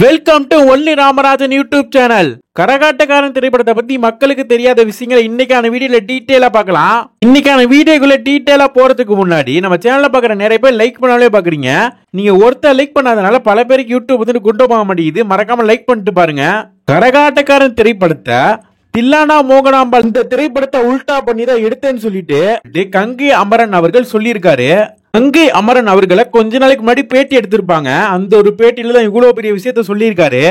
Welcome to only Ramarajan YouTube channel. Karagattakaran திரைப்படத்தை பத்தி மக்களுக்கு தெரியாத விஷயங்களை இன்னைக்கான வீடியோல டீடைலா பார்க்கலாம். இன்னைக்கான வீடியோக்குள்ள டீடைலா போறதுக்கு முன்னாடி நம்ம சேனல்ல பாக்குற நிறைய பேர் லைக் பண்ணாலே பாக்குறீங்க. நீங்க ஒருத்தர் லைக் பண்ணாதனால பல பேருக்கு யூடியூப் வந்து கொண்டு போக மாட்டேங்குது. மறக்காம லைக் பண்ணிட்டு பாருங்க. கரகாட்டக்காரன் திரைப்படத்தை தில்லானா மோகனாம்பாள் இந்த திரைப்படத்தை உல்டா பண்ணி தான் எடுத்தேன்னு சொல்லிட்டு கங்கை அமரன் அவர்கள் சொல்லியிருக்காரு. கங்கை அமரன் அவர்களை கொஞ்ச நாளைக்கு முன்னாடி பேட்டி எடுத்திருப்பாங்க. அந்த ஒரு பேட்டியில தான் இவ்வளவு பெரிய விஷயத்த சொல்லியிருக்காரு.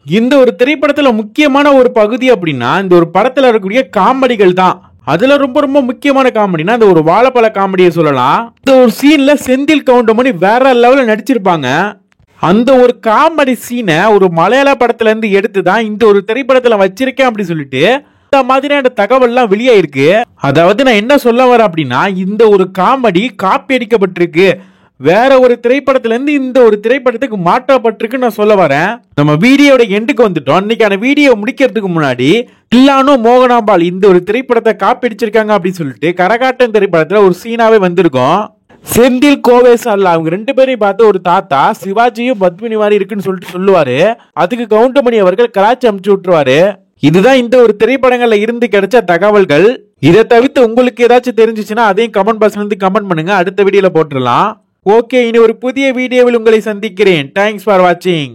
இந்த ஒரு திரைப்படத்துல முக்கியமான ஒரு பகுதி அப்படின்னா இந்த ஒரு படத்துல இருக்கக்கூடிய காமெடிகள் தான். அதுல ரொம்ப ரொம்ப முக்கியமான காமெடினா இந்த ஒரு வாழைப்பழ காமெடியை சொல்லலாம். இந்த ஒரு சீன்ல செந்தில் கவுண்டமணி வேற லெவல்ல நடிச்சிருப்பாங்க. அந்த ஒரு காமெடி சீனை ஒரு மலையாள படத்துல இருந்து எடுத்துதான் இந்த ஒரு திரைப்படத்துல வச்சிருக்கேன் அப்படி சொல்லிட்டு இந்த மாதிரியான தகவல்லாம் வெளியாயிருக்கு. அதாவது நான் என்ன சொல்ல வரேன் அப்படின்னா இந்த ஒரு காமெடி காப்பி அடிக்கப்பட்டிருக்கு, வேற ஒரு திரைப்படத்துல இருந்து இந்த ஒரு திரைப்படத்துக்கு மாற்றப்பட்டிருக்குன்னு நான் சொல்ல வரேன். நம்ம வீடியோட எண்டுக்கு வந்துட்டோம். இன்னைக்கான வீடியோ முடிக்கிறதுக்கு முன்னாடி தில்லானா மோகனாம்பாள் இந்த ஒரு திரைப்படத்தை காப்பி அடிச்சிருக்காங்க அப்படின்னு சொல்லிட்டு கரகாட்டம் திரைப்படத்துல ஒரு சீனாவே வந்திருக்கும். செந்தில் கோவேஸ் அல்ல அவங்க ரெண்டு பேரையும் பார்த்து ஒரு தாத்தா சிவாஜியும் பத்மினி மாதிரி இருக்குன்னு சொல்லிட்டு சொல்லுவாரு. அதுக்கு கவுண்டமணி அவர்கள் கலாச்சி அமுச்சு விட்டுருவாரு. இதுதான் இந்த ஒரு திரைப்படங்கள்ல இருந்து கிடைச்ச தகவல்கள். இதை தவிர்த்து உங்களுக்கு ஏதாச்சும் தெரிஞ்சிச்சுன்னா அதையும் கமெண்ட் பாக்ஸ்ல இருந்து கமெண்ட் பண்ணுங்க. அடுத்த வீடியோல போட்டுடலாம். ஓகே, இனி ஒரு புதிய வீடியோவில் உங்களை சந்திக்கிறேன். தேங்க்ஸ் ஃபார் வாட்சிங்.